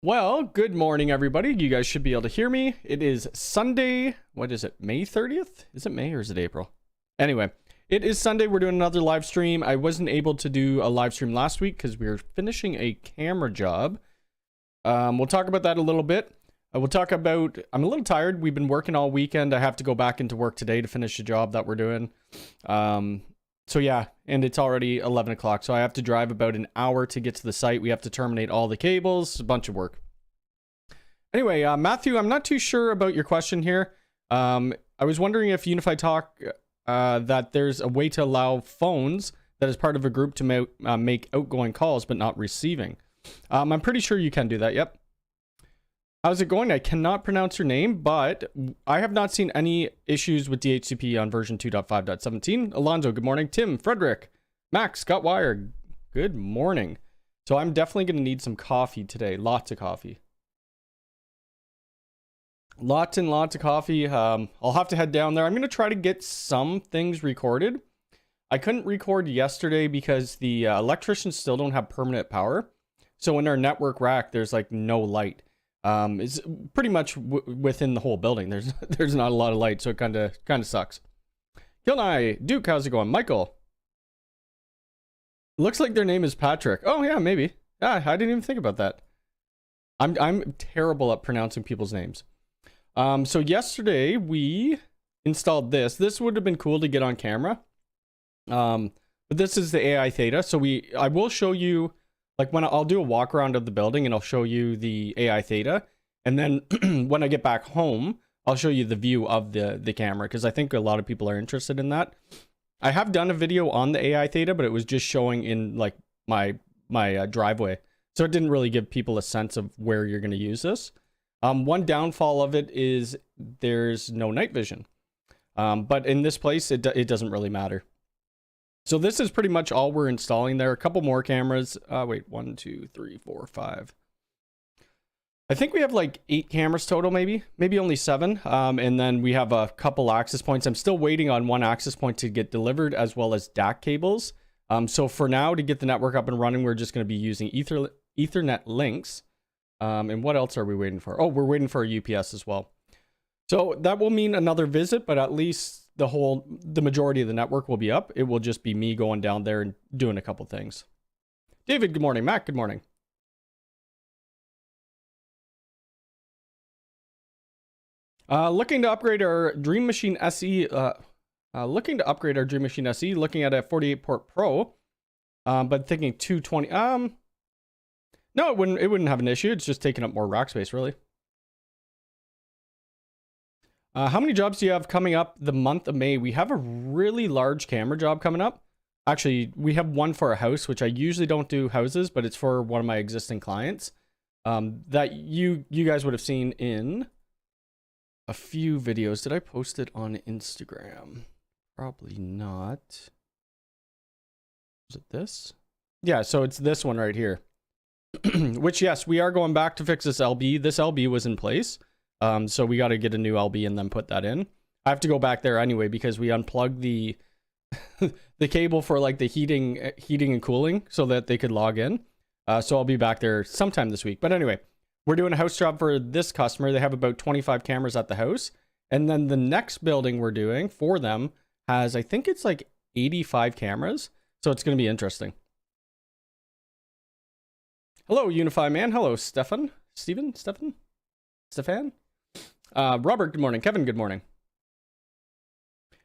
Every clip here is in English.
Well, good morning, everybody. You guys should be able to hear me. It is Sunday. What is it? May 30th? Is it May or is it April? Anyway, it is Sunday. We're doing another live stream. I wasn't able to do a live stream last week because we were finishing a camera job. We'll talk about that a little bit. We'll talk about, I'm a little tired. We've been working all weekend. I have to go back into work today to finish the job that we're doing. So yeah, and it's already 11 o'clock, so I have to drive about an hour to get to the site. We have to terminate all the cables, a bunch of work. Anyway, Matthew, I'm not too sure about your question here. I was wondering if UniFi Talk, that there's a way to allow phones that is part of a group to make outgoing calls, but not receiving. I'm pretty sure you can do that, yep. How's it going? I cannot pronounce your name, but I have not seen any issues with DHCP on version 2.5.17. Alonzo, good morning. Tim, Frederick, Max, Scott Wire, good morning. So I'm definitely going to need some coffee today. Lots of coffee. Lots and lots of coffee. I'll have to head down there. I'm going to try to get some things recorded. I couldn't record yesterday because the electricians still don't have permanent power. So in our network rack, there's like no light. It's pretty much within the whole building. There's not a lot of light, so it kind of sucks. Kilnai, Duke, how's it going? Michael, looks like their name is Patrick. Oh yeah, maybe. Yeah, I didn't even think about that. I'm terrible at pronouncing people's names. So yesterday we installed this. This would have been cool to get on camera. But this is the AI Theta. So I will show you. Like when I'll do a walk around of the building and I'll show you the AI Theta. And then when I get back home, I'll show you the view of the camera because I think a lot of people are interested in that. I have done a video on the AI Theta, but it was just showing in like my driveway. So it didn't really give people a sense of where you're going to use this. One downfall of it is there's no night vision. But in this place, it doesn't really matter. So this is pretty much all we're installing there. A couple more cameras. Wait, 1, 2, 3, 4, 5. I think we have like 8 cameras total, maybe only 7. And then we have a couple access points. I'm still waiting on one access point to get delivered as well as DAC cables. So for now, to get the network up and running, we're just going to be using Ethernet links. And what else are we waiting for? Oh, we're waiting for a UPS as well. So that will mean another visit, but at least the majority of the network will be up. It will just be me going down there and doing a couple things. David, good morning. Mac, good morning. Looking to upgrade our Dream Machine SE. Looking at a 48 port Pro. But thinking 220. No, it wouldn't have an issue. It's just taking up more rack space, really. How many jobs do you have coming up the month of May? We have a really large camera job coming up. Actually, we have one for a house, which I usually don't do houses, but it's for one of my existing clients. That you guys would have seen in a few videos. Did I post it on Instagram? Probably not. Is it this? Yeah, so it's this one right here. Which, yes, we are going back to fix this LB. This LB was in place. So we got to get a new LB and then put that in. I have to go back there anyway because we unplugged the the cable for like the heating and cooling so that they could log in. So I'll be back there sometime this week. But anyway, we're doing a house job for this customer. They have about 25 cameras at the house. And then the next building we're doing for them has, I think it's like 85 cameras. So it's going to be interesting. Hello, UniFi man. Hello, Stefan. Robert, good morning. Kevin, good morning.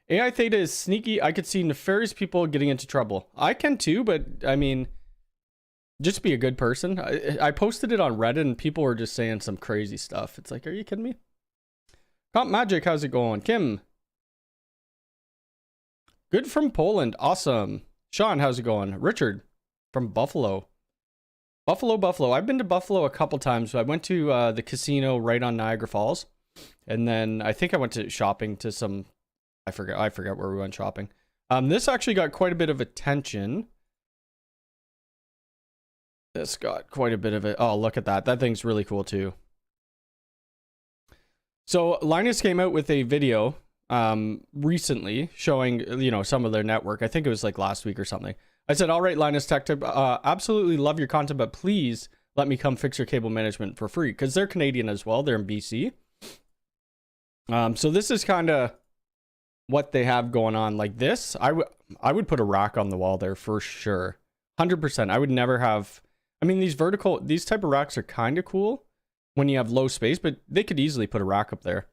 AI Theta is sneaky. I could see nefarious people getting into trouble. I can too, but I mean, just be a good person. I posted it on Reddit and people were just saying some crazy stuff. It's like, are you kidding me? Comp Magic, how's it going? Kim. Good from Poland. Awesome. Sean, how's it going? Richard from Buffalo. Buffalo. I've been to Buffalo a couple times. I went to the casino right on Niagara Falls. And then I think I went to shopping to some, I forgot where we went shopping. This actually got quite a bit of attention. This got quite a bit of it. Oh, look at that. That thing's really cool too. So Linus came out with a video recently showing, you know, some of their network. I think it was like last week or something. I said, all right, Linus Tech Tip, absolutely love your content, but please let me come fix your cable management for free, because they're Canadian as well. They're in BC. So this is kind of what they have going on. Like this, I would put a rack on the wall there for sure. 100%. I would never have, I mean, these type of racks are kind of cool when you have low space, but they could easily put a rack up there.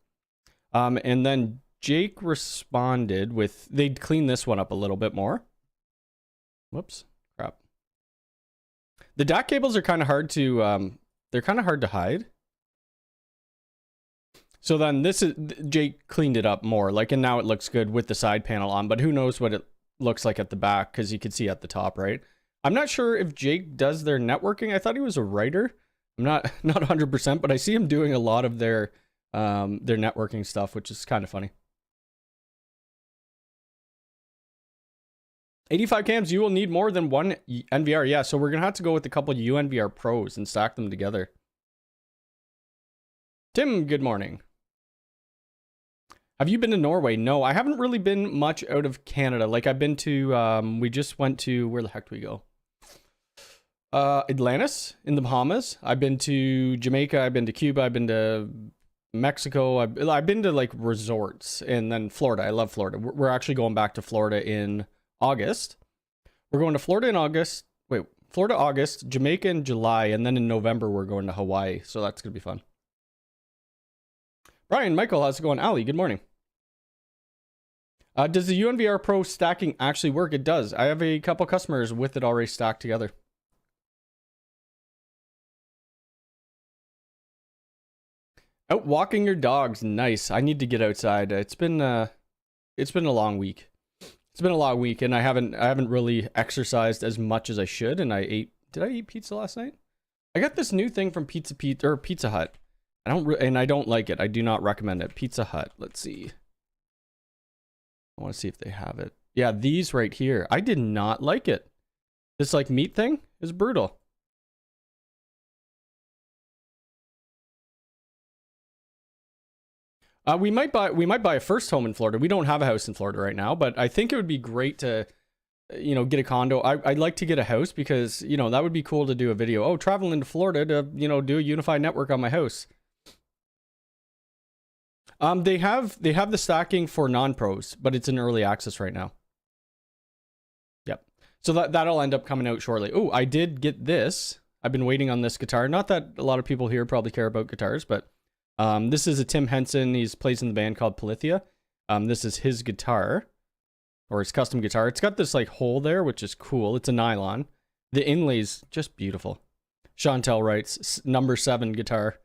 And then Jake responded with, they'd clean this one up a little bit more. Whoops, crap. The DAC cables are kind of hard to, they're kind of hard to hide. So then Jake cleaned it up more, like, and now it looks good with the side panel on, but who knows what it looks like at the back, because you could see at the top, right? I'm not sure if Jake does their networking. I thought he was a writer. I'm not 100%, but I see him doing a lot of their networking stuff, which is kind of funny. 85 cams, you will need more than one NVR. Yeah, so we're going to have to go with a couple UNVR Pros and stack them together. Tim, good morning. Have you been to Norway? No, I haven't really been much out of Canada. Like, I've been to, we just went to, where the heck do we go? Atlantis in the Bahamas. I've been to Jamaica. I've been to Cuba. I've been to Mexico. I've been to, like, resorts. And then Florida. I love Florida. We're actually going back to Florida in August. We're going to Florida in August. Wait, Florida, August, Jamaica in July. And then in November, we're going to Hawaii. So that's going to be fun. Brian, Michael, how's it going? Ali, good morning. Does the UNVR Pro stacking actually work? It does. I have a couple customers with it already stacked together. Out walking your dogs, nice. I need to get outside. It's been a long week. It's been a long week, and I haven't really exercised as much as I should. And did I eat pizza last night? I got this new thing from Pizza Hut. I don't like it. I do not recommend it. Pizza Hut. Let's see. I want to see if they have it. Yeah, these right here. I did not like it. This like meat thing is brutal. We might buy a first home in Florida. We don't have a house in Florida right now, but I think it would be great to, get a condo. I'd like to get a house because, that would be cool to do a video. Oh, traveling to Florida to, do a unified network on my house. They have the stacking for non-pros, but it's in early access right now. Yep. So that'll end up coming out shortly. Oh, I did get this. I've been waiting on this guitar. Not that a lot of people here probably care about guitars, but this is a Tim Henson. He plays in the band called Polythia. This is his guitar, or his custom guitar. It's got this like hole there, which is cool. It's a nylon. The inlay's just beautiful. Chantel writes, number 7 guitar.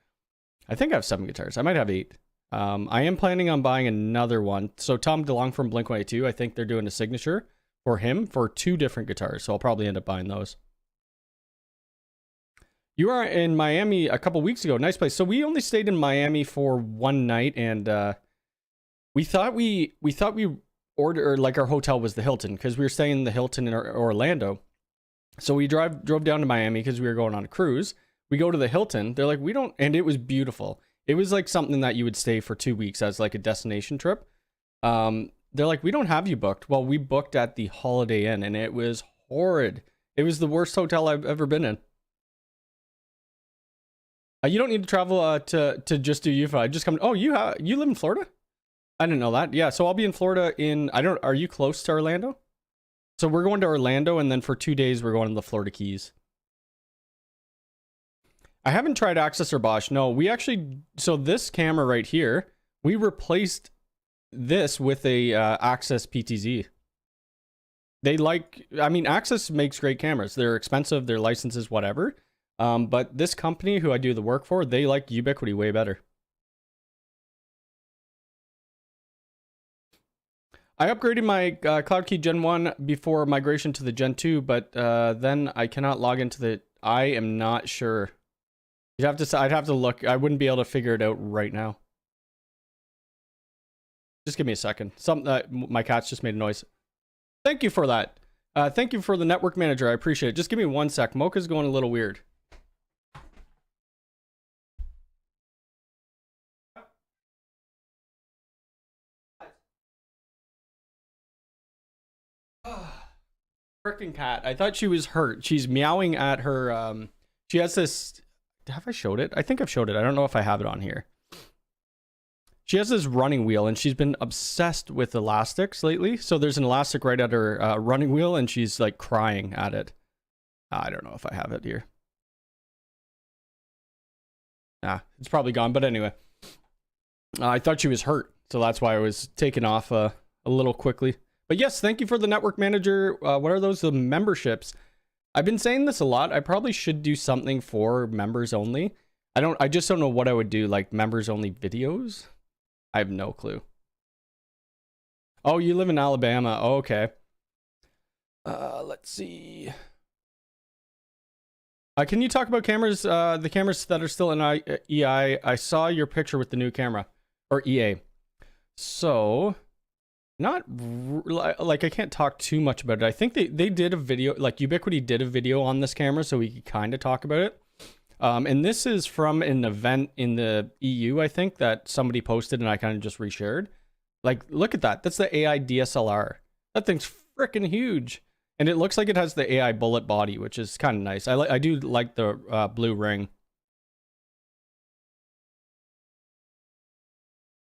I think I have 7 guitars. I might have 8. I am planning on buying another one. So Tom DeLong from Blink-182, I think they're doing a signature for him for 2 different guitars. So I'll probably end up buying those. You were in Miami a couple weeks ago. Nice place. So we only stayed in Miami for one night, and we thought we ordered, or like our hotel was the Hilton, because we were staying in the Hilton in Orlando. So we drove down to Miami because we were going on a cruise. We go to the Hilton. They're like, we don't, and it was beautiful. It was like something that you would stay for 2 weeks as like a destination trip. They're like, we don't have you booked. Well, we booked at the Holiday Inn, and it was horrid. It was the worst hotel I've ever been in. You don't need to travel to just do UFI. Just come. Oh, you live in Florida? I didn't know that. Yeah, so I'll be in Florida are you close to Orlando? So we're going to Orlando, and then for 2 days we're going to the Florida Keys. I haven't tried Access or Bosch. No, so this camera right here, we replaced this with a Access PTZ. Access makes great cameras. They're expensive, their licenses, whatever. But this company who I do the work for, they like Ubiquiti way better. I upgraded my CloudKey Gen 1 before migration to the Gen 2, but then I cannot log into I am not sure. I'd have to look. I wouldn't be able to figure it out right now. Just give me a second. My cat's just made a noise. Thank you for that. Thank you for the network manager. I appreciate it. Just give me 1 sec. Mocha's going a little weird. Freaking cat. I thought she was hurt. She's meowing at her She has this, have I showed it? I think I've showed it. I don't know if I have it on here. She has this running wheel, and she's been obsessed with elastics lately. So there's an elastic right at her running wheel, and she's like crying at it. I don't know if I have it here. It's probably gone. But anyway, I thought she was hurt, so that's why I was taken off a little quickly. But yes, thank you for the network manager. What are those? The memberships. I've been saying this a lot. I probably should do something for members only. I just don't know what I would do, like members only videos. I have no clue. Oh, you live in Alabama. Oh, okay. Let's see. Can you talk about cameras, the cameras that are still in EI? I saw your picture with the new camera, or EA. So, not like I can't talk too much about it. I think they did a video, like Ubiquity did a video on this camera, so we could kind of talk about it. And this is from an event in the EU, I think, that somebody posted and I kind of just reshared. Like, look at that. That's the AI DSLR. That thing's freaking huge. And it looks like it has the AI bullet body, which is kind of nice. I do like the blue ring.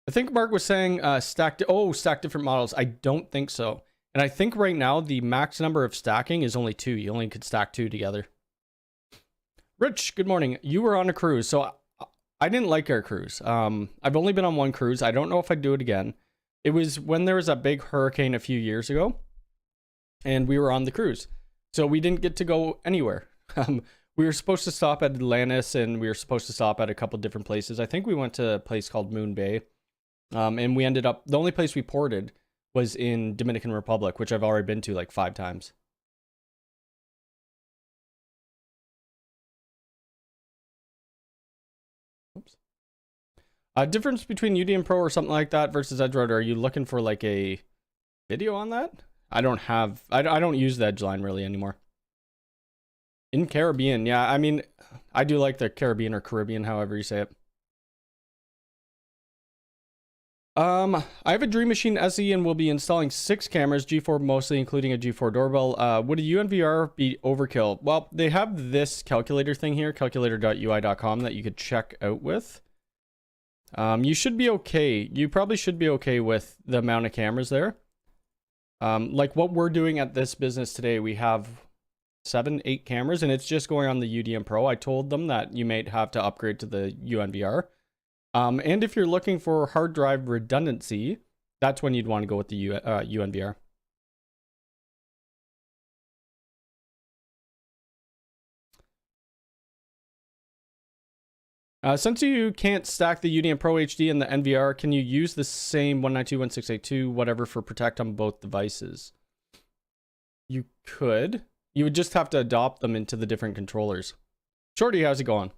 I think Mark was saying stack different models. I don't think so. And I think right now the max number of stacking is only 2. You only could stack 2 together. Rich, good morning. You were on a cruise, so I didn't like our cruise. I've only been on one cruise. I don't know if I'd do it again. It was when there was a big hurricane a few years ago, and we were on the cruise. So we didn't get to go anywhere. We were supposed to stop at Atlantis, and we were supposed to stop at a couple different places. I think we went to a place called Moon Bay. And we ended up, the only place we ported was in Dominican Republic, which I've already been to like 5 times. Oops. Difference between UDM Pro or something like that versus Edge Router. Are you looking for like a video on that? I don't use the Edge line really anymore. In Caribbean, yeah, I mean, I do like the Caribbean or Caribbean, however you say it. I have a Dream Machine SE and will be installing 6 cameras, G4 mostly, including a G4 doorbell. Would a UNVR be overkill? Well, they have this calculator thing here, calculator.ui.com, that you could check out with. You should be okay. You probably should be okay with the amount of cameras there. Like what we're doing at this business today, we have 7, 8 cameras, and it's just going on the UDM Pro. I told them that you may have to upgrade to the UNVR. And if you're looking for hard drive redundancy, that's when you'd want to go with the UNVR. Since you can't stack the UDM Pro HD and the NVR, can you use the same 192.168.2 whatever for Protect on both devices? You could. You would just have to adopt them into the different controllers. Shorty, how's it going?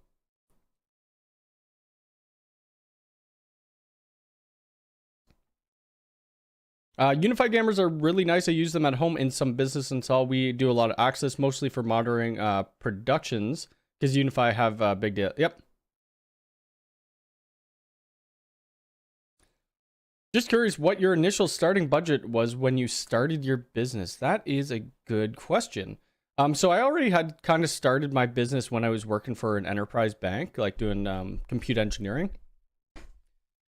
UniFi cameras are really nice. I use them at home in some business install. We do a lot of access, mostly for monitoring productions, because UniFi have a big deal. Yep. Just curious what your initial starting budget was when you started your business. That is a good question. So I already had kind of started my business when I was working for an enterprise bank, like doing compute engineering.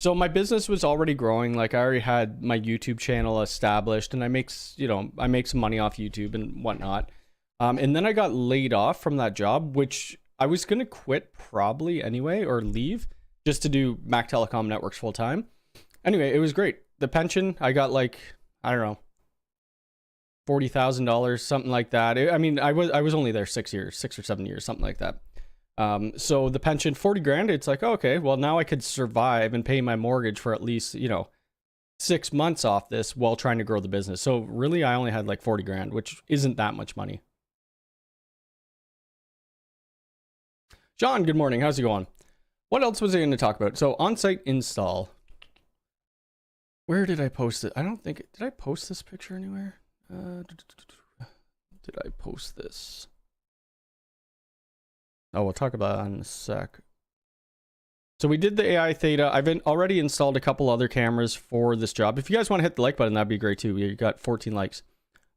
So my business was already growing. Like I already had my YouTube channel established, and I make some money off YouTube and whatnot. And then I got laid off from that job, which I was gonna quit probably anyway, or leave just to do Mac Telecom Networks full time. Anyway, it was great. The pension, I got like, I don't know, $40,000, something like that. I mean, I was only there 6 years, 6 or 7 years, something like that. So the pension, 40 grand, it's like, okay, well now I could survive and pay my mortgage for at least, 6 months off this while trying to grow the business. So really I only had like 40 grand, which isn't that much money. John, good morning. How's it going? What else was I going to talk about? So on-site install. Where did I post it? I don't think, did I post this picture anywhere? Did I post this? Oh, we'll talk about that in a sec. So we did the AI Theta. I've already installed a couple other cameras for this job. If you guys want to hit the like button, that'd be great too. We got 14 likes.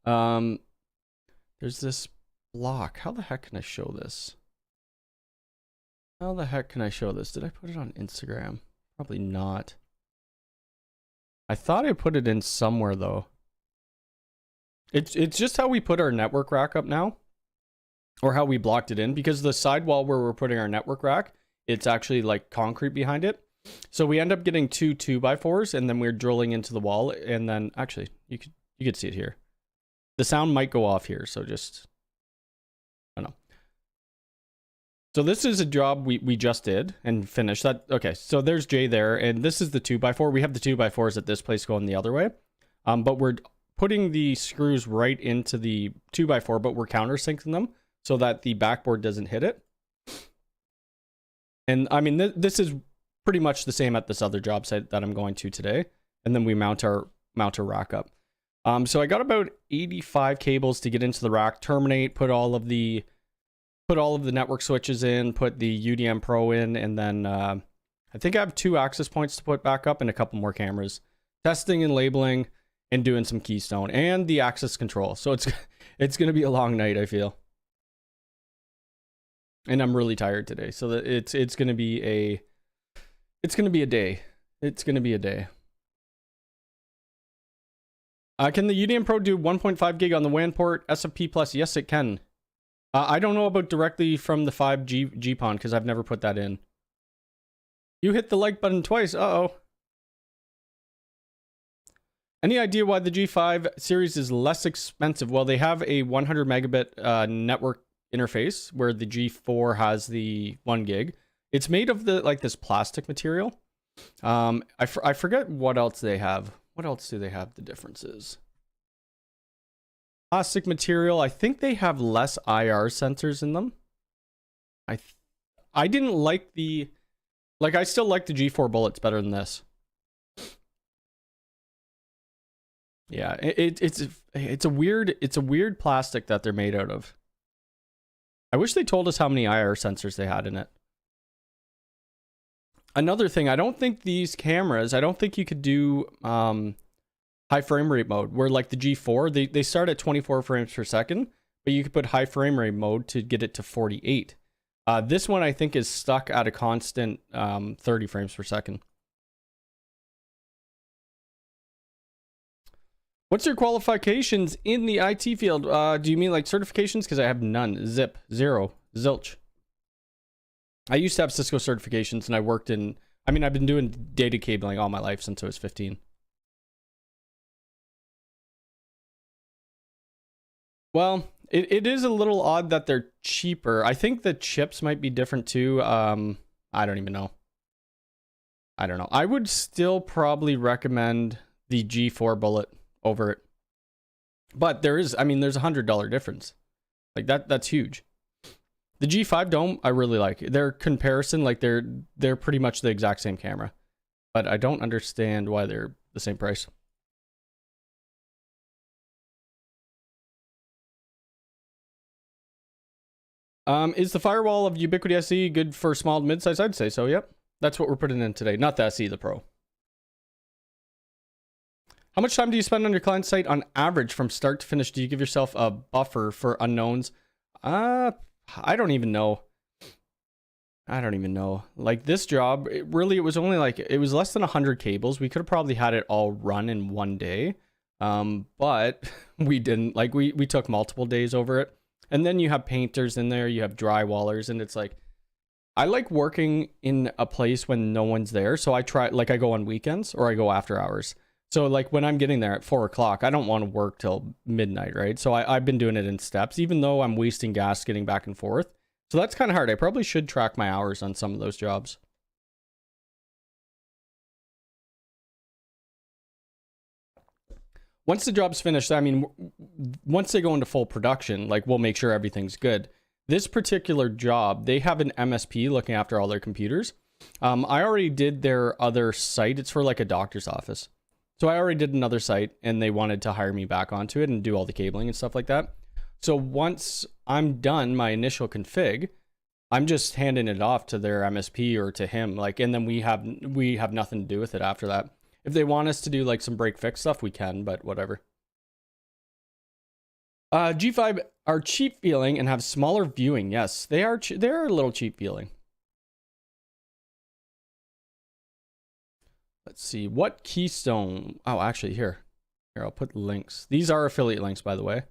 There's this block. How the heck can I show this? How the heck can I show this? Did I put it on Instagram? Probably not. I thought I put it in somewhere though. It's just how we put our network rack up now, or how we blocked it in, because the sidewall where we're putting our network rack, it's actually like concrete behind it. So we end up getting 2 2x4s, and then we're drilling into the wall, and then actually you could see it here. The sound might go off here, so just I don't know. So this is a job we just did and finished that. Okay, so there's Jay there, and this is the 2x4. We have the 2x4s at this place going the other way, but we're putting the screws right into the 2x4, but we're countersinking them so that the backboard doesn't hit it. And I mean, this is pretty much the same at this other job site that I'm going to today. And then we mount our rack up. So I got about 85 cables to get into the rack, terminate, put all of the network switches in, put the UDM Pro in, and then I think I have 2 access points to put back up and a couple more cameras. Testing and labeling and doing some keystone and the access control. So it's going to be a long night, I feel. And I'm really tired today. So that it's going to be a day. It's going to be a day. Can the UDM Pro do 1.5 gig on the WAN port SFP plus? Yes, it can. I don't know about directly from the 5G GPON because I've never put that in. You hit the like button twice. Uh-oh. Any idea why the G5 series is less expensive? Well, they have a 100 megabit network interface where the G4 has the 1 gig. It's made of this plastic material. I forget what else they have. What else do they have the differences? Plastic material. I think they have less IR sensors in them. I didn't like the I still like the G4 bullets better than this. Yeah, it's a weird plastic that they're made out of. I wish they told us how many IR sensors they had in it. Another thing, I don't think these cameras, I don't think you could do high frame rate mode, where like the G4, they start at 24 frames per second, but you could put high frame rate mode to get it to 48. This one I think is stuck at a constant 30 frames per second. What's your qualifications in the IT field? Do you mean like certifications? Because I have none. Zip. Zero. Zilch. I used to have Cisco certifications, and I worked in... I mean, I've been doing data cabling all my life since I was 15. Well, it is a little odd that they're cheaper. I think the chips might be different too. I don't even know. I don't know. I would still probably recommend the G4 bullet over it. But there's $100 difference. Like that's huge. The G5 Dome, I really like. Their comparison, like they're pretty much the exact same camera. But I don't understand why they're the same price. Is the firewall of Ubiquiti SE good for small and mid-size? I'd say so, yep. That's what we're putting in today, not the SE, the Pro. How much time do you spend on your client site on average from start to finish? Do you give yourself a buffer for unknowns? I don't even know. I don't even know. Like this job, it was only like, it was less than 100 cables. We could have probably had it all run in one day. But we didn't. Like we took multiple days over it. And then you have painters in there, you have drywallers, and it's like, I like working in a place when no one's there. So I go on weekends or I go after hours. So like when I'm getting there at 4 o'clock, I don't want to work till midnight, right? So I've been doing it in steps, even though I'm wasting gas getting back and forth. So that's kind of hard. I probably should track my hours on some of those jobs. Once the job's finished, I mean, once they go into full production, like we'll make sure everything's good. This particular job, they have an MSP looking after all their computers. I already did their other site. It's for like a doctor's office. So I already did another site and they wanted to hire me back onto it and do all the cabling and stuff like that. So once I'm done my initial config, I'm just handing it off to their MSP or to him. Like, and then we have nothing to do with it after that. If they want us to do like some break fix stuff, we can, but whatever. G5 are cheap feeling and have smaller viewing. Yes, they are a little cheap feeling. Let's see, what keystone? Oh, actually, here, I'll put links. These are affiliate links, by the way.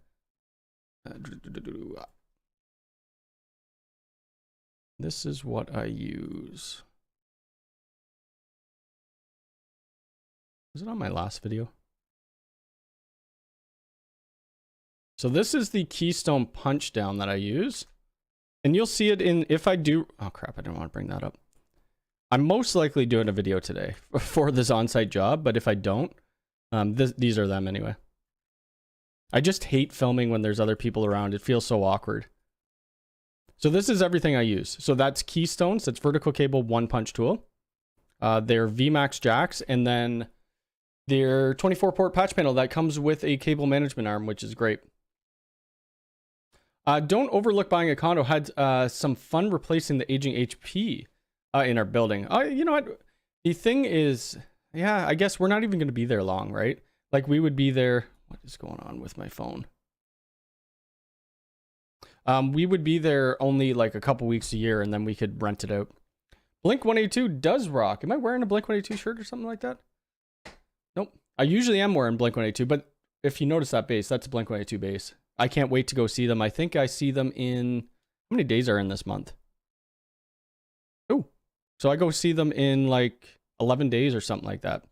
This is what I use. Was it on my last video? So this is the keystone punch down that I use. And you'll see it in, if I do, oh crap, I didn't want to bring that up. I'm most likely doing a video today for this on-site job, but if I don't, these are them anyway. I just hate filming when there's other people around. It feels so awkward. So this is everything I use. So that's keystones, that's vertical cable one punch tool. Their VMAX jacks, and then their 24-port patch panel that comes with a cable management arm, which is great. Don't overlook buying a condo. Had some fun replacing the aging HP in our building. You know what? The thing is, yeah, I guess we're not even going to be there long, right? Like we would be there. What is going on with my phone? We would be there only like a couple weeks a year, and then we could rent it out. Blink 182 does rock. Am I wearing a Blink 182 shirt or something like that? Nope. I usually am wearing Blink 182, but if you notice that bass, that's a Blink 182 bass. I can't wait to go see them. I think I see them in, how many days are in this month? Oh, so I go see them in like 11 days or something like that.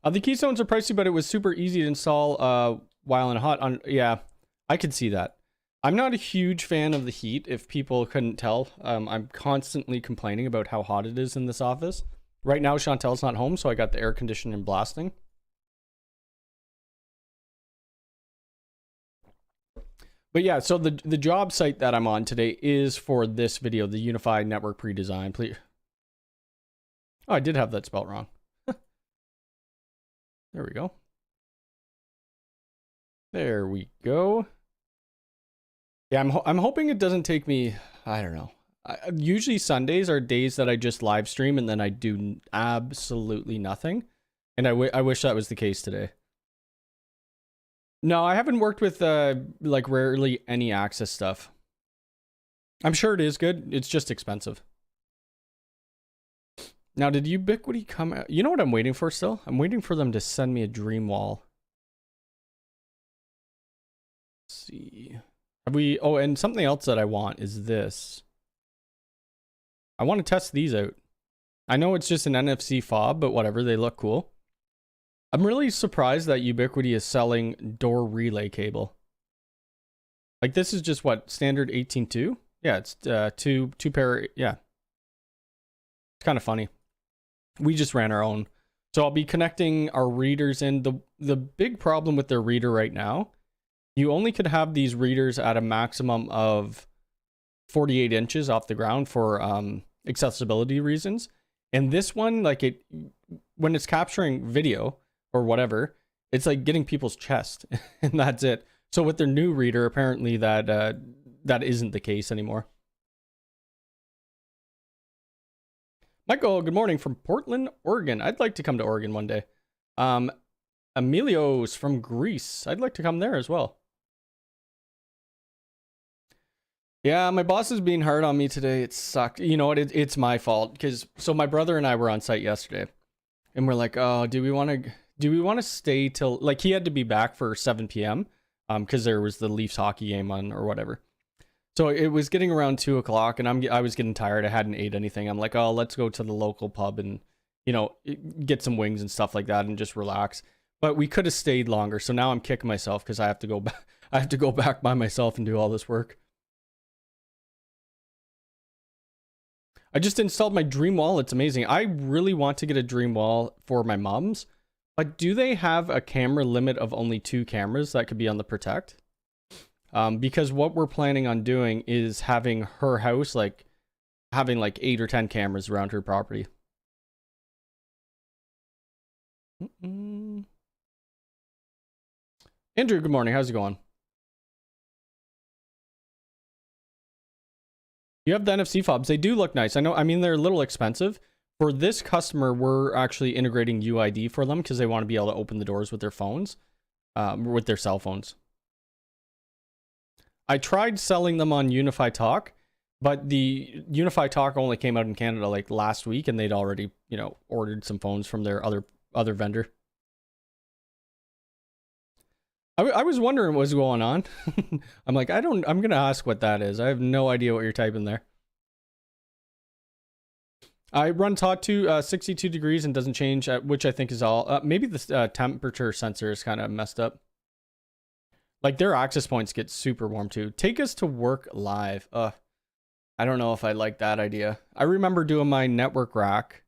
The keystones are pricey, but it was super easy to install while in hot. Yeah, I could see that. I'm not a huge fan of the heat, if people couldn't tell. I'm constantly complaining about how hot it is in this office. Right now, Chantel's not home, so I got the air conditioning blasting. But yeah, so the job site that I'm on today is for this video, the UniFi network pre-design. Please. Oh, I did have that spelled wrong. There we go. There we go. Yeah, I'm hoping it doesn't take me, I don't know. Usually Sundays are days that I just live stream and then I do absolutely nothing. And I wish that was the case today. No, I haven't worked with like rarely any access stuff. I'm sure it is good. It's just expensive. Now, did Ubiquity come out? You know what I'm waiting for still? I'm waiting for them to send me a dream wall. Let's see. Have we? Oh, and something else that I want is this. I want to test these out. I know it's just an NFC fob, but whatever. They look cool. I'm really surprised that Ubiquity is selling door relay cable. Like this is just what, standard 18.2? Yeah, it's two pair. Yeah, it's kind of funny. We just ran our own, so I'll be connecting our readers in. The big problem with their reader right now, you only could have these readers at a maximum of 48 inches off the ground for accessibility reasons. And this one, like when it's capturing video or whatever, it's like getting people's chest and that's it. So with their new reader, apparently that isn't the case anymore. Michael, good morning from Portland, Oregon. I'd like to come to Oregon one day. Emilio's from Greece. I'd like to come there as well. Yeah, my boss is being hard on me today. It sucked. You know what? It's my fault because so my brother and I were on site yesterday, and we're like, oh, do we want to stay till like he had to be back for 7 p.m. Because there was the Leafs hockey game on or whatever. So it was getting around 2 o'clock, and I was getting tired. I hadn't ate anything. I'm like, oh, let's go to the local pub and get some wings and stuff like that and just relax. But we could have stayed longer. So now I'm kicking myself because I have to go back. I have to go back by myself and do all this work. I just installed my Dream Wall. It's amazing. I really want to get a Dream Wall for my mom's, but do they have a camera limit of only 2 cameras that could be on the Protect? Because what we're planning on doing is having her house having 8 or 10 cameras around her property. Andrew, good morning. How's it going? You have the NFC fobs. They do look nice. I know. I mean, they're a little expensive. For this customer, we're actually integrating UID for them because they want to be able to open the doors with their phones, with their cell phones. I tried selling them on UniFi Talk. But the UniFi talk only came out in Canada like last week, and they'd already, you know, ordered some phones from their other vendor. I was wondering what's going on. I'm like, I'm gonna ask what that is. I have no idea what you're typing there. I run taut to 62 degrees and doesn't change, which I think is all. Maybe the temperature sensor is kind of messed up. Like their access points get super warm too. Take us to work live. I don't know if I like that idea. I remember doing my network rack.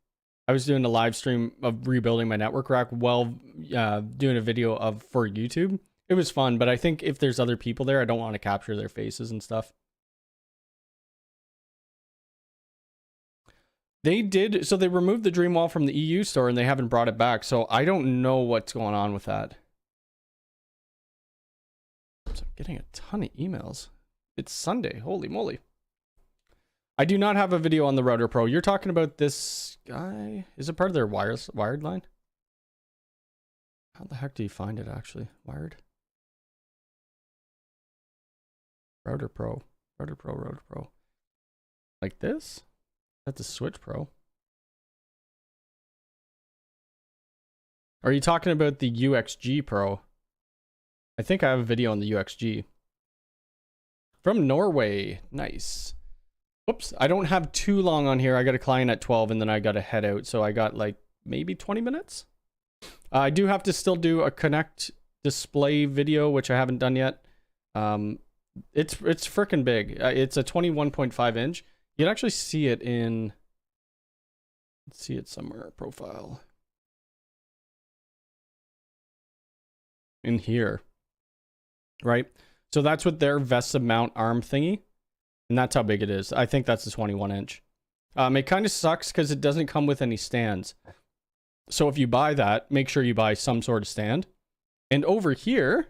I was doing a live stream of rebuilding my network rack while doing a video for YouTube. It was fun, but I think if there's other people there, I don't want to capture their faces and stuff. They did, so they removed the Dreamwall from the EU store and they haven't brought it back. So I don't know what's going on with that. So I'm getting a ton of emails. It's Sunday, holy moly. I do not have a video on the Router Pro. You're talking about this guy? Is it part of their wired line? How the heck do you find it actually? Wired? Router Pro. Router Pro, Router Pro. Like this? That's a Switch Pro. Are you talking about the UXG Pro? I think I have a video on the UXG. From Norway. Nice. Whoops, I don't have too long on here. I got a client at 12 and then I got to head out. So I got like maybe 20 minutes. I do have to still do a Connect display video, which I haven't done yet. It's freaking big. It's a 21.5 inch. You can actually see it in, let's see it somewhere, profile. In here, right? So that's with their VESA mount arm thingy. And that's how big it is. I think that's a 21 inch. It kind of sucks because it doesn't come with any stands. So if you buy that, make sure you buy some sort of stand. And over here,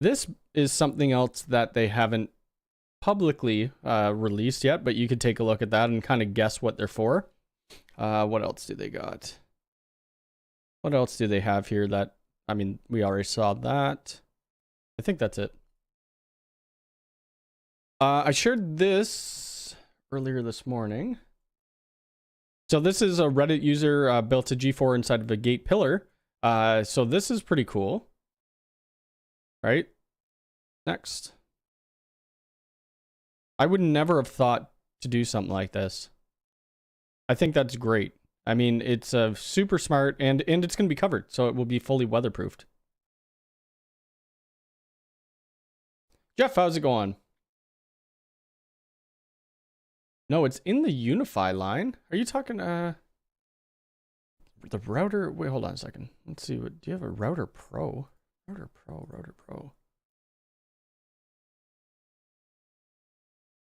this is something else that they haven't publicly released yet, but you could take a look at that and kind of guess what they're for. What else do they got? What else do they have here that, I mean, we already saw that. I think that's it. I shared this earlier this morning. So this is a Reddit user built a G4 inside of a gate pillar. So this is pretty cool. Right? Next. I would never have thought to do something like this. I think that's great. I mean, it's super smart and it's going to be covered. So it will be fully weatherproofed. Jeff, how's it going? No, it's in the UniFi line. Are you talking the router? Wait, hold on a second. Let's see. What do you have? A Router Pro? Router Pro, Router Pro.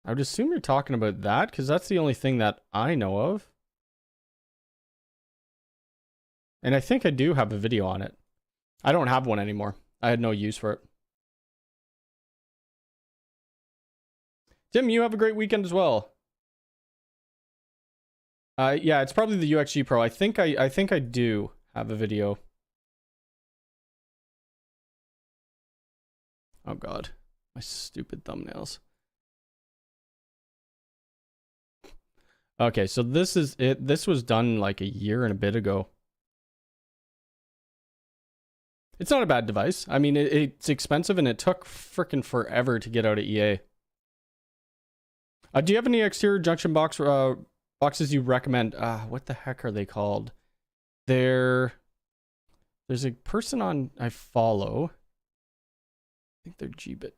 I would assume you're talking about that because that's the only thing that I know of. And I think I do have a video on it. I don't have one anymore. I had no use for it. Tim, you have a great weekend as well. Yeah, it's probably the UXG Pro. I think I do have a video. Oh god, my stupid thumbnails. Okay, so this is it. This was done like a year and a bit ago. It's not a bad device. I mean, it's expensive and it took freaking forever to get out of EA. Do you have any exterior junction boxes you recommend? What the heck are they called? There's a person on I follow. I think they're Gbit.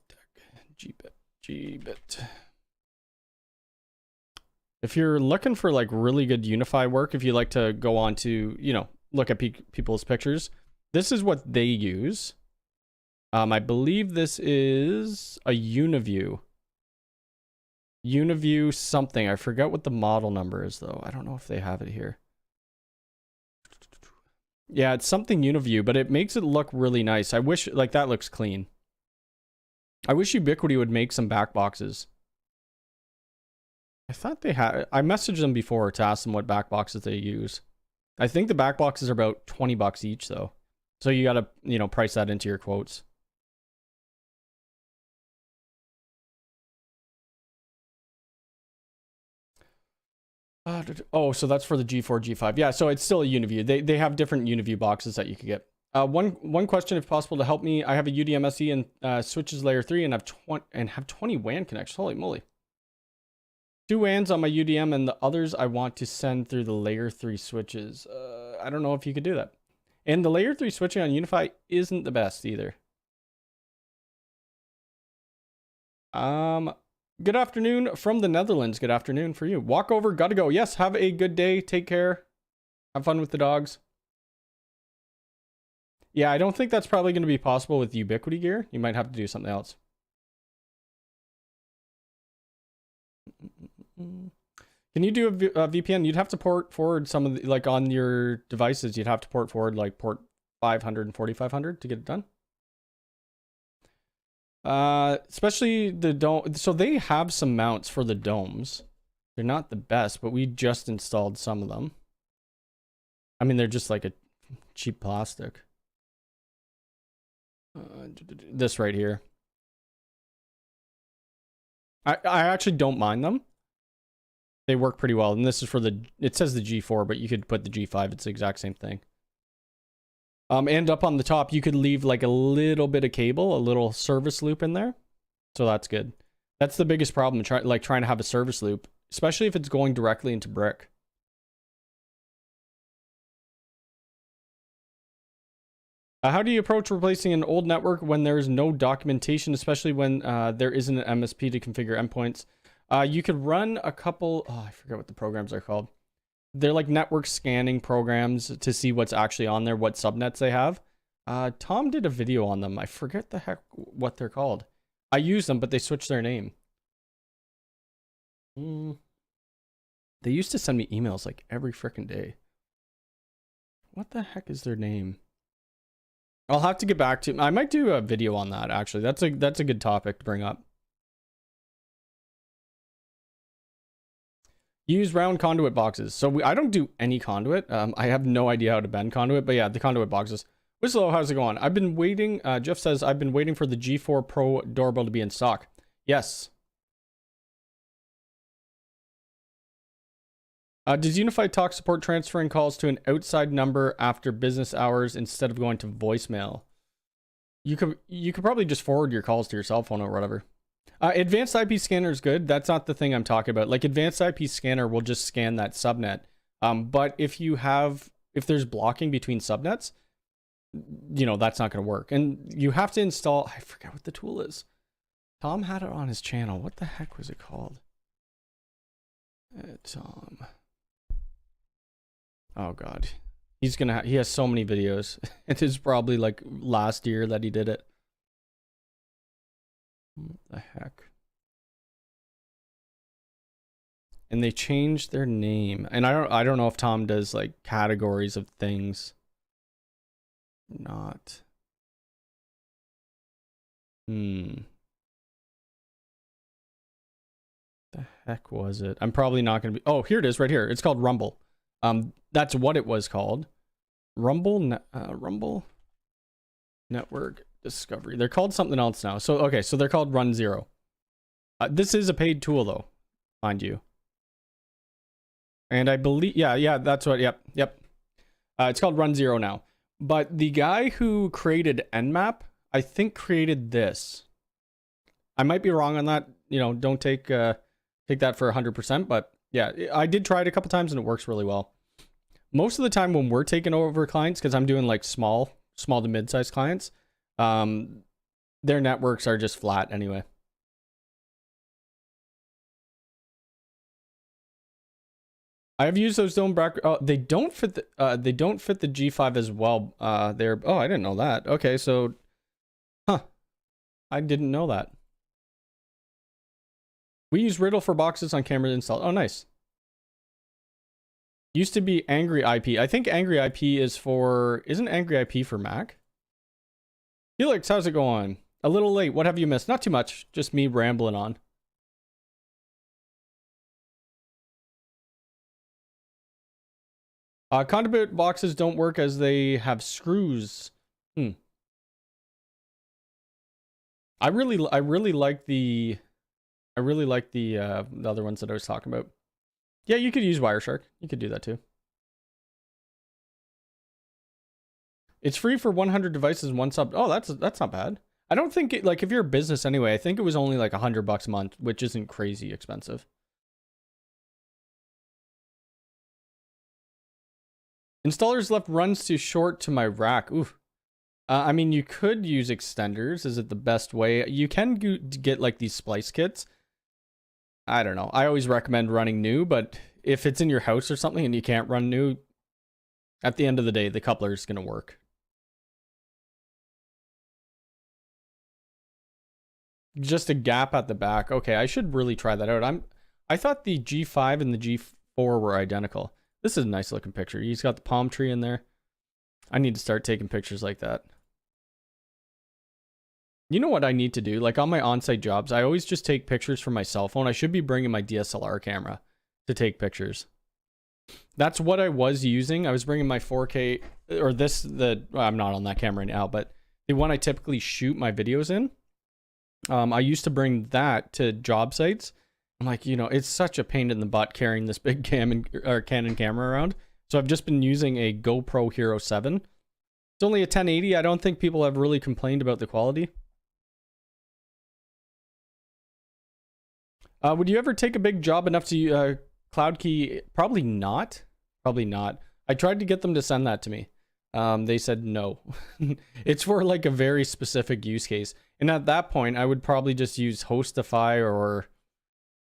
If you're looking for like really good UniFi work, if you like to go on to, you know, look at people's pictures, this is what they use. I believe this is a UniView. UniView something. I forgot what the model number is though. I don't know if they have it here. Yeah, it's something UniView, but it makes it look really nice. I wish, like, that looks clean. I wish Ubiquiti would make some back boxes. I thought they had. I messaged them before to ask them what back boxes they use. I think the back boxes are about 20 bucks each though. So you gotta, you know, price that into your quotes. Oh, so that's for the G4, G5. Yeah, so it's still a UniView. They have different UniView boxes that you could get. One question, if possible, to help me. I have a UDMSE and switches layer 3 and have 20 WAN connections. Holy moly. 2 WANs on my UDM and the others I want to send through the layer 3 switches. I don't know if you could do that. And the layer 3 switching on UniFi isn't the best either. Good afternoon from the Netherlands. Good afternoon for you. Walk over, gotta go. Yes, have a good day. Take care. Have fun with the dogs. Yeah, I don't think that's probably going to be possible with Ubiquiti gear. You might have to do something else. Can you do a VPN? You'd have to port forward some of the, like on your devices, you'd have to port forward like port 500 and 4500 to get it done. Especially the dome. So they have some mounts for the domes. They're not the best, but we just installed some of them. I mean, they're just like a cheap plastic. This right here. I actually don't mind them. They work pretty well. And this is for the, it says the G4, but you could put the G5. It's the exact same thing. And up on the top, you could leave like a little bit of cable, a little service loop in there. So that's good. That's the biggest problem, trying to have a service loop, especially if it's going directly into brick. How do you approach replacing an old network when there's no documentation, especially when there isn't an MSP to configure endpoints? You could run a couple, I forget what the programs are called. They're like network scanning programs to see what's actually on there, what subnets they have. Tom did a video on them. I forget the heck what they're called. I use them, but they switched their name. They used to send me emails like every freaking day. What the heck is their name? I'll have to get back to, I might do a video on that actually. That's a good topic to bring up. Use round conduit boxes. So I don't do any conduit. I have no idea how to bend conduit, but yeah, the conduit boxes. Whistlow, how's it going? I've been waiting. Jeff says, I've been waiting for the G4 Pro doorbell to be in stock. Yes. Does UniFi Talk support transferring calls to an outside number after business hours instead of going to voicemail? You could probably just forward your calls to your cell phone or whatever. Advanced IP scanner is good. That's not the thing I'm talking about. Like advanced IP scanner will just scan that subnet. But if there's blocking between subnets, you know, that's not going to work. And you have to install, I forget what the tool is. Tom had it on his channel. What the heck was it called? Tom. Oh God. He has so many videos. It is probably like last year that he did it. What the heck? And they changed their name. And I don't know if Tom does like categories of things. Not. The heck was it? I'm probably not going to be. Oh, here it is right here. It's called Rumble. That's what it was called. Rumble Network Discovery. They're called something else now. So, okay, so they're called Run Zero. This is a paid tool though, mind you. And I believe, yeah, that's what, yep. It's called Run Zero now. But the guy who created Nmap, I think created this. I might be wrong on that. You know, don't take that for 100%, but yeah, I did try it a couple times and it works really well. Most of the time when we're taking over clients, because I'm doing like small to mid-sized clients, their networks are just flat anyway. I have used those dome bracket. Oh, they don't fit the G5 as well. Oh, I didn't know that. Okay, so I didn't know that. We use Riddle for boxes on camera installed. Oh, nice. Used to be Angry IP. I think Angry IP isn't Angry IP for Mac? Felix, how's it going? A little late. What have you missed? Not too much. Just me rambling on. Conduit boxes don't work as they have screws. I really like the other ones that I was talking about. Yeah, you could use Wireshark. You could do that too. It's free for 100 devices and one sub. Oh, that's not bad. I don't think it, like if you're a business anyway, I think it was only like $100 a month, which isn't crazy expensive. Installers left runs too short to my rack. Oof. I mean, you could use extenders. Is it the best way? You can get like these splice kits. I don't know. I always recommend running new, but if it's in your house or something and you can't run new, at the end of the day, the coupler is going to work. Just a gap at the back. Okay, I should really try that out. I thought the G5 and the G4 were identical. This is a nice looking picture. He's got the palm tree in there. I need to start taking pictures like that. You know what I need to do? Like on my on-site jobs, I always just take pictures from my cell phone. I should be bringing my DSLR camera to take pictures. That's what I was using. I was bringing my 4K, or well, I'm not on that camera now, but the one I typically shoot my videos in. I used to bring that to job sites. I'm like, you know, it's such a pain in the butt carrying this big Canon camera around. So I've just been using a GoPro Hero 7. It's only a 1080. I don't think people have really complained about the quality. Would you ever take a big job enough to cloud key? Probably not. Probably not. I tried to get them to send that to me. They said no. It's for like a very specific use case. And at that point, I would probably just use Hostify or,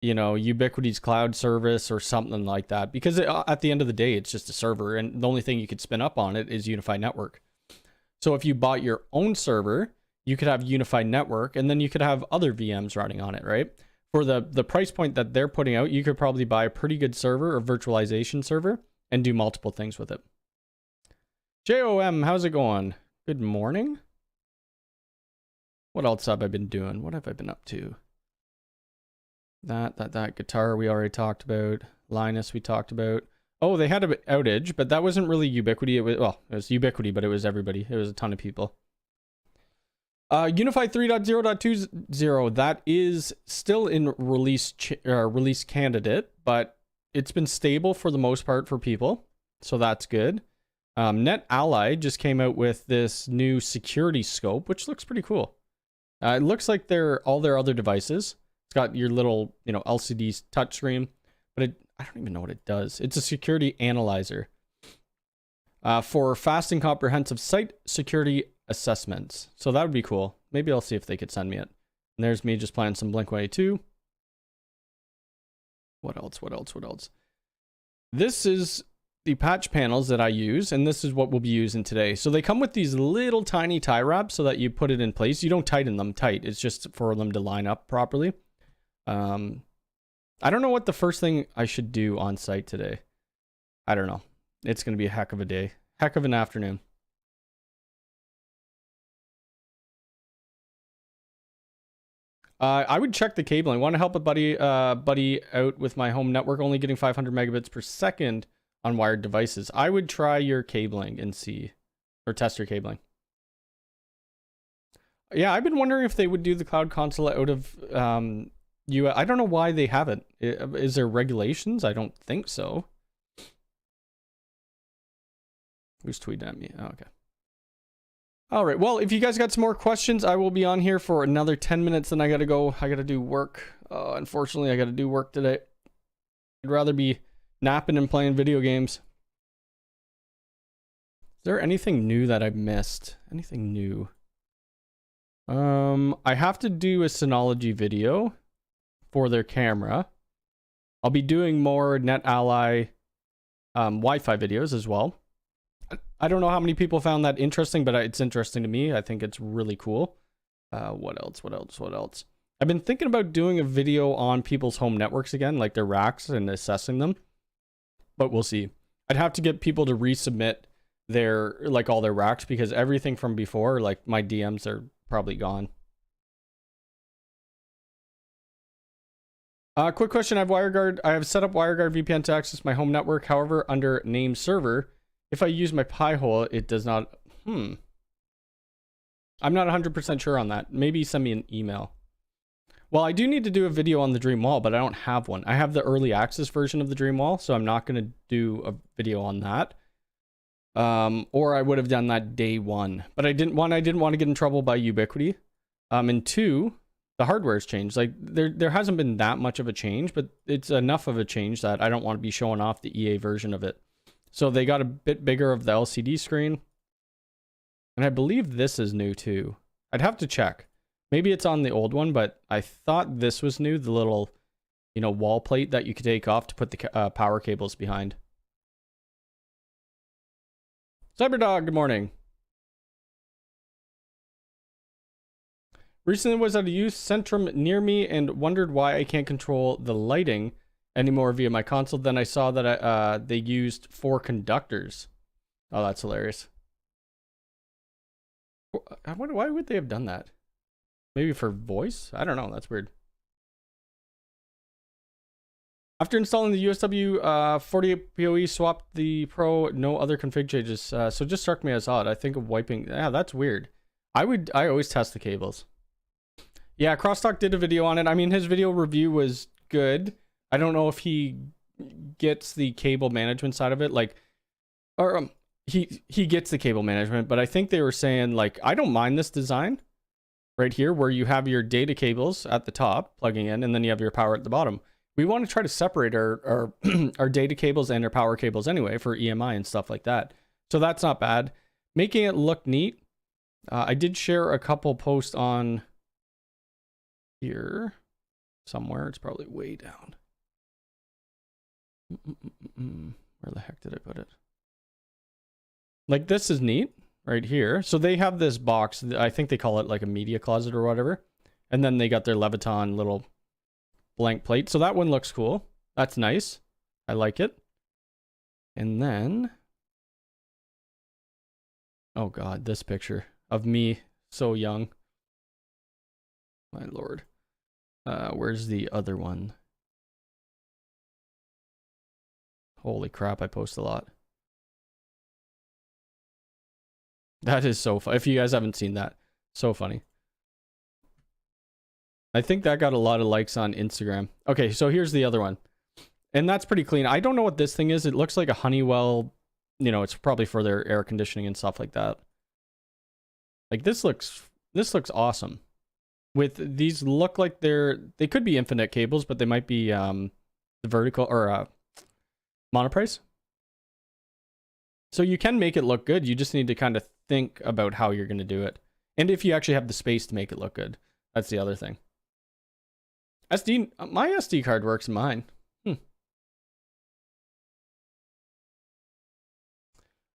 you know, Ubiquiti's cloud service or something like that. Because at the end of the day, it's just a server. And the only thing you could spin up on it is UniFi Network. So if you bought your own server, you could have UniFi Network, and then you could have other VMs running on it, right? For the price point that they're putting out, you could probably buy a pretty good server or virtualization server and do multiple things with it. JOM, how's it going? Good morning. What else have I been doing? What have I been up to? That guitar we already talked about. Linus we talked about. Oh, they had an outage, but that wasn't really Ubiquiti. It was Ubiquiti, but it was everybody. It was a ton of people. UniFi 3.0.20, that is still in release candidate, but it's been stable for the most part for people, so that's good. NetAlly just came out with this new security scope, which looks pretty cool. It looks like all their other devices. It's got your little, you know, LCD touchscreen, but I don't even know what it does. It's a security analyzer for fast and comprehensive site security assessments. So that would be cool. Maybe I'll see if they could send me it. And there's me just playing some Blink-182. What else? This is the patch panels that I use, and this is what we'll be using today. So they come with these little tiny tie wraps so that you put it in place. You don't tighten them tight. It's just for them to line up properly. I don't know what the first thing I should do on site today. I don't know. It's going to be a heck of a day. Heck of an afternoon. I would check the cabling. Want to help a buddy out with my home network, only getting 500 megabits per second on wired devices. I would try your cabling and see, or test your cabling. Yeah, I've been wondering if they would do the cloud console out of I don't know why they haven't. Is there regulations? I don't think so. Who's tweeting at me? Oh, okay. All right. Well, if you guys got some more questions, I will be on here for another 10 minutes. Then I got to go. I got to do work. Unfortunately, I got to do work today. I'd rather be napping and playing video games. Is there anything new that I've missed? Anything new? I have to do a Synology video for their camera. I'll be doing more NetAlly Wi-Fi videos as well. I don't know how many people found that interesting, but it's interesting to me. I think it's really cool. What else? I've been thinking about doing a video on people's home networks again, like their racks and assessing them. But we'll see. I'd have to get people to resubmit their, like, all their racks, because everything from before, like my DMs, are probably gone. Quick question. I have set up WireGuard VPN to access my home network. However, under name server, if I use my Pi-hole, it does not. I'm not 100% sure on that. Maybe send me an email. Well, I do need to do a video on the Dream Wall, but I don't have one. I have the early access version of the Dream Wall, so I'm not going to do a video on that. Or I would have done that day one, but I didn't want to get in trouble by Ubiquiti. And two, the hardware's changed. Like there hasn't been that much of a change, but it's enough of a change that I don't want to be showing off the EA version of it. So they got a bit bigger of the LCD screen. And I believe this is new too. I'd have to check. Maybe it's on the old one, but I thought this was new, the little, wall plate that you could take off to put the power cables behind. Cyberdog, good morning. Recently was at a youth centrum near me and wondered why I can't control the lighting anymore via my console. Then I saw that they used 4 conductors. Oh, that's hilarious. Why would they have done that? Maybe for voice? I don't know. That's weird. After installing the USW 48 PoE, swapped the Pro, no other config changes. So just struck me as odd. I think of wiping. Yeah, that's weird. I always test the cables. Yeah, Crosstalk did a video on it. I mean, his video review was good. I don't know if he gets the cable management side of it. He gets the cable management, but I think they were saying, like, I don't mind this design right here where you have your data cables at the top plugging in and then you have your power at the bottom. We want to try to separate our our data cables and our power cables anyway for EMI and stuff like that. So that's not bad. Making it look neat. I did share a couple posts on here somewhere. It's probably way down. Where the heck did I put it? Like, this is neat right here. So they have this box. I think they call it like a media closet or whatever. And then they got their Leviton little blank plate. So that one looks cool. That's nice. I like it. And then, oh God, this picture of me so young. My Lord. Where's the other one? Holy crap, I post a lot. That is so fun. If you guys haven't seen that, so funny. I think that got a lot of likes on Instagram. Okay, so here's the other one. And that's pretty clean. I don't know what this thing is. It looks like a Honeywell, it's probably for their air conditioning and stuff like that. Like, this looks awesome. With these look like they could be infinite cables, but they might be the vertical or monoprice. So you can make it look good. You just need to kind of think about how you're going to do it. And if you actually have the space to make it look good. That's the other thing. My SD card works in mine.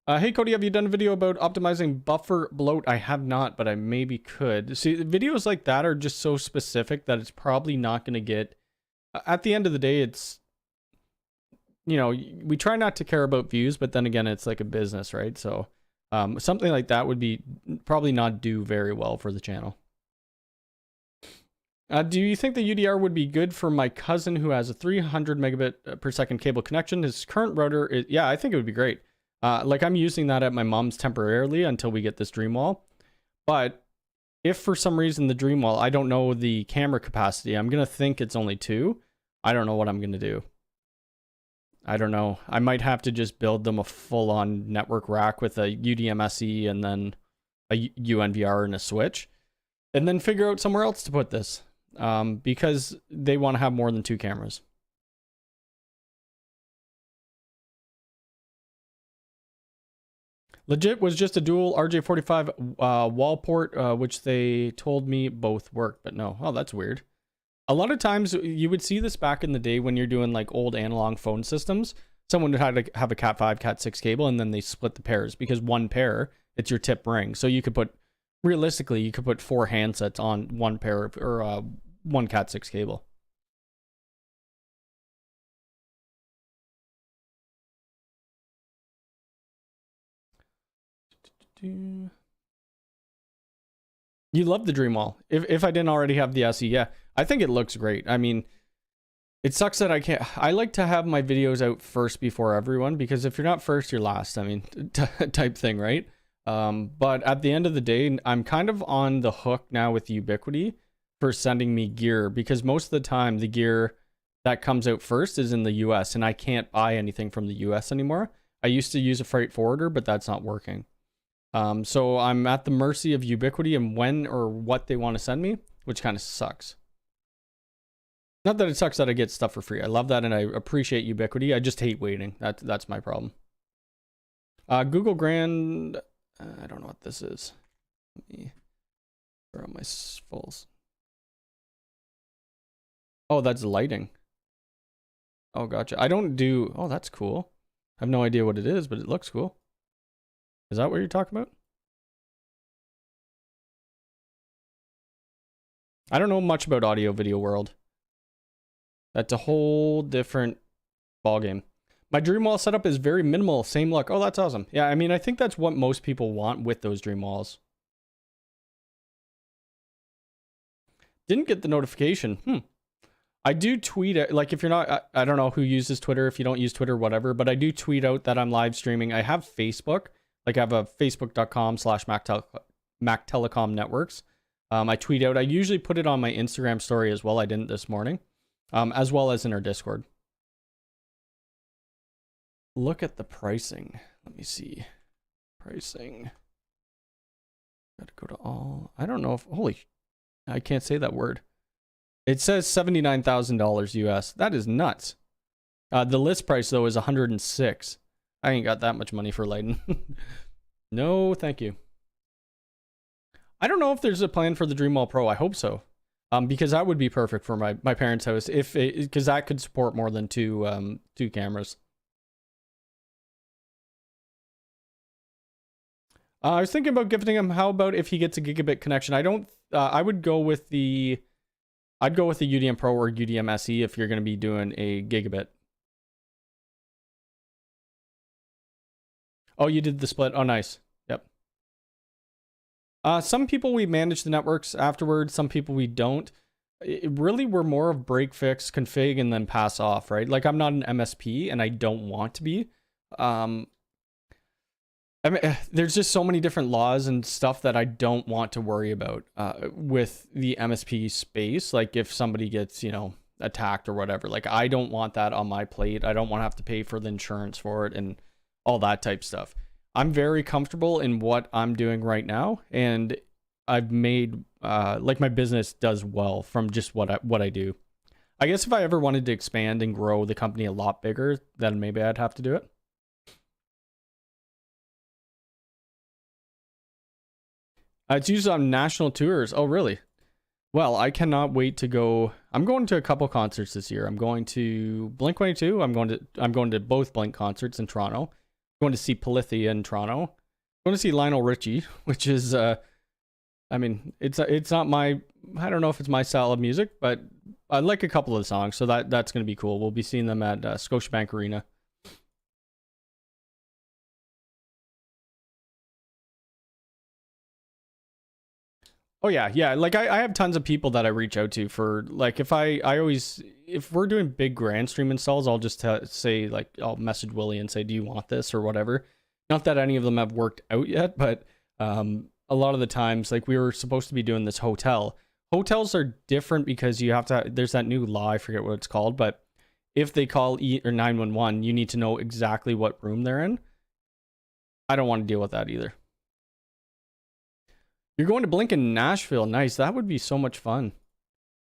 Hey Cody, have you done a video about optimizing buffer bloat? I have not, but I maybe could. See, videos like that are just so specific that it's probably not going to get... At the end of the day, it's... we try not to care about views, but then again, it's like a business, right? So something like that would be probably not do very well for the channel. Do you think the UDR would be good for my cousin who has a 300 megabit per second cable connection? His current router is, yeah, I think it would be great. Like, I'm using that at my mom's temporarily until we get this Dream Wall. But if for some reason the Dream Wall, I don't know the camera capacity, I'm going to think it's only 2. I don't know what I'm going to do. I don't know. I might have to just build them a full-on network rack with a UDMSE and then a UNVR and a switch. And then figure out somewhere else to put this. Because they want to have more than 2 cameras. Legit was just a dual RJ45 wall port, which they told me both worked, but no. Oh, that's weird. A lot of times you would see this back in the day when you're doing like old analog phone systems. Someone would have to have a Cat5, Cat6 cable, and then they split the pairs because one pair, it's your tip ring. So you could put, realistically, you could put 4 handsets on one pair of, or one Cat6 cable. You love the Dream Wall. If I didn't already have the SE, yeah. I think it looks great. I mean, it sucks that I can't... I like to have my videos out first before everyone, because if you're not first, you're last. I mean, type thing, right? But at the end of the day, I'm kind of on the hook now with Ubiquiti for sending me gear, because most of the time the gear that comes out first is in the US and I can't buy anything from the US anymore. I used to use a freight forwarder, but that's not working. So I'm at the mercy of Ubiquiti and when or what they want to send me, which kind of sucks. Not that it sucks that I get stuff for free. I love that and I appreciate Ubiquiti. I just hate waiting. That's my problem. Google Grand, I don't know what this is. Let me throw out my fulls. Oh, that's lighting. Oh, gotcha. I don't do, oh, that's cool. I have no idea what it is, but it looks cool. Is that what you're talking about? I don't know much about audio video world. That's a whole different ballgame. My dream wall setup is very minimal, same look. Oh, that's awesome. Yeah, I mean, I think that's what most people want with those dream walls. Didn't get the notification. I do tweet it, like if you're not, I don't know who uses Twitter, if you don't use Twitter, whatever, but I do tweet out that I'm live streaming. I have Facebook, like I have a facebook.com/Mac Telecom Networks. I tweet out, I usually put it on my Instagram story as well. I didn't this morning, as well as in our Discord. Look at the pricing. Let me see. Pricing. Gotta go to all. I don't know if, I can't say that word. It says $79,000 US. That is nuts. The list price though is 106. I ain't got that much money for lighting. No, thank you. I don't know if there's a plan for the Dreamwall Pro. I hope so. Because that would be perfect for my parents' house because that could support more than two cameras. I was thinking about gifting him. How about if he gets a gigabit connection? I would go with the UDM Pro or UDM SE if you're going to be doing a gigabit. Oh, you did the split. Oh, nice. Yep. Some people we manage the networks afterwards. Some people we don't. We're more of break, fix, config, and then pass off, right? Like I'm not an MSP and I don't want to be. I mean, there's just so many different laws and stuff that I don't want to worry about with the MSP space. Like if somebody gets, attacked or whatever, like I don't want that on my plate. I don't want to have to pay for the insurance for it and all that type stuff. I'm very comfortable in what I'm doing right now. And I've made, like my business does well from just what I do. I guess if I ever wanted to expand and grow the company a lot bigger, then maybe I'd have to do it. It's used on national tours. Oh, really? Well, I cannot wait to go. I'm going to a couple concerts this year. I'm going to Blink-182. I'm going to both Blink concerts in Toronto. I'm going to see Polythia in Toronto. I'm going to see Lionel Richie, which is I mean, it's not my, I don't know if it's my style of music, but I like a couple of the songs, so that's going to be cool. We'll be seeing them at Scotiabank Arena. Oh yeah. Like I have tons of people that I reach out to for like if we're doing big grand stream installs, I'll just say like I'll message Willie and say, do you want this or whatever. Not that any of them have worked out yet, but a lot of the times, like we were supposed to be doing this hotel. Hotels are different because you have to. There's that new law, I forget what it's called, but if they call 911, you need to know exactly what room they're in. I don't want to deal with that either. You're going to Blink in Nashville. Nice. That would be so much fun.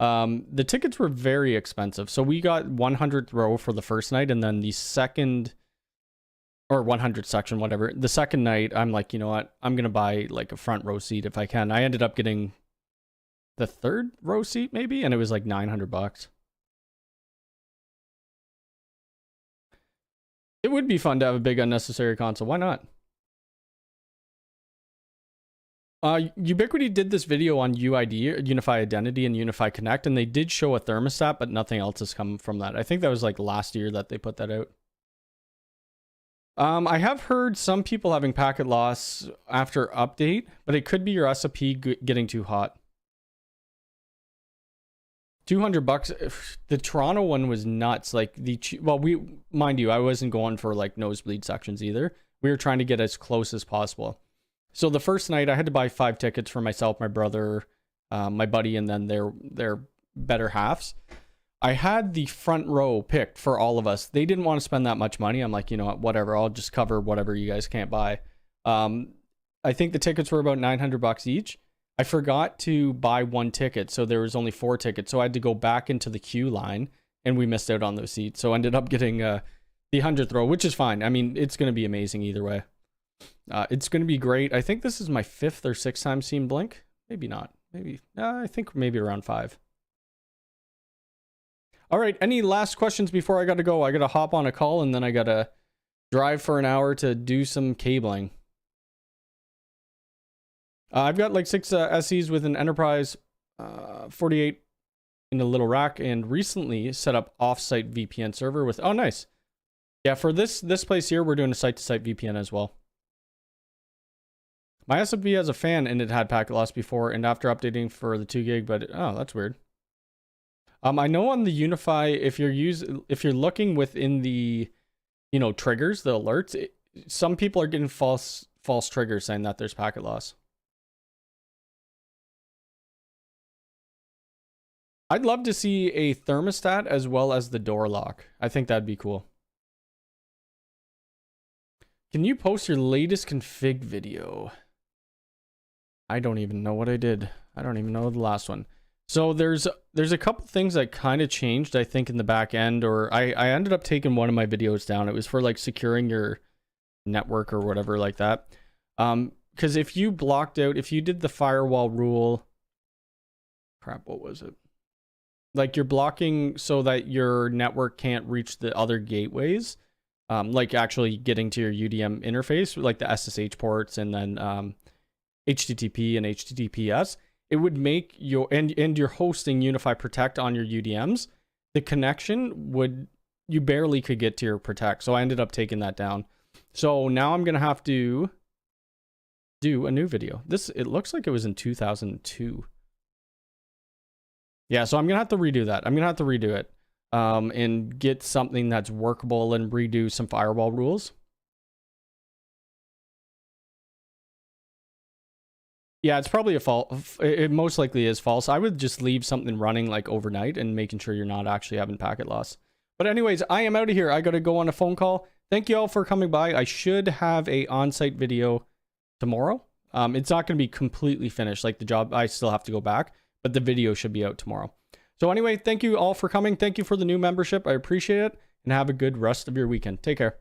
The tickets were very expensive. So we got 100th row for the first night, and then the second, or 100th section, whatever. The second night, I'm like, you know what? I'm going to buy like a front row seat if I can. I ended up getting the third row seat maybe, and it was like $900. It would be fun to have a big unnecessary console. Why not? Ubiquiti did this video on UID, UniFi Identity, and UniFi Connect, and they did show a thermostat, but nothing else has come from that. I think that was like last year that they put that out. I have heard some people having packet loss after update, but it could be your SOP getting too hot. $200. The Toronto one was nuts. Like mind you, I wasn't going for like nosebleed sections either. We were trying to get as close as possible. So the first night I had to buy 5 tickets for myself, my brother, my buddy and then their better halves. I had the front row picked for all of us. They didn't want to spend that much money. I'm like, you know what, whatever. I'll just cover whatever you guys can't buy. I think the tickets were about $900 each. I forgot to buy one ticket, so there was only 4 tickets. So I had to go back into the queue line, and we missed out on those seats. So I ended up getting the 100th row, which is fine. I mean, it's going to be amazing either way. It's going to be great. I think this is my 5th or 6th time seeing Blink. Maybe not. Maybe. I think maybe around 5. All right, any last questions before I got to go? I got to hop on a call, and then I got to drive for an hour to do some cabling. I've got like 6 SEs with an enterprise 48 in a little rack, and recently set up offsite VPN server with, oh nice. Yeah, for this place here, we're doing a site-to-site VPN as well. My SFV has a fan and it had packet loss before, and after updating for the 2 gig, but oh, that's weird. I know on the UniFi, if you're looking within the, you know, triggers, the alerts, some people are getting false triggers saying that there's packet loss. I'd love to see a thermostat as well as the door lock. I think that'd be cool. Can you post your latest config video? I don't even know what I did. I don't even know the last one. So there's a couple things that kind of changed, I think, in the back end, or I ended up taking one of my videos down. It was for like securing your network or whatever like that. Because if you did the firewall rule, crap, what was it? Like you're blocking so that your network can't reach the other gateways, like actually getting to your UDM interface, like the SSH ports and then HTTP and HTTPS. It would make your, and you're hosting UniFi Protect on your UDMs, the connection you barely could get to your Protect. So I ended up taking that down. So now I'm going to have to do a new video. It looks like it was in 2002. Yeah, so I'm going to have to redo that. I'm going to have to redo it and get something that's workable and redo some firewall rules. Yeah, it's probably a false. It most likely is false. I would just leave something running like overnight and making sure you're not actually having packet loss. But anyways, I am out of here. I got to go on a phone call. Thank you all for coming by. I should have a on-site video tomorrow. It's not going to be completely finished. Like the job, I still have to go back, but the video should be out tomorrow. So anyway, thank you all for coming. Thank you for the new membership. I appreciate it, and have a good rest of your weekend. Take care.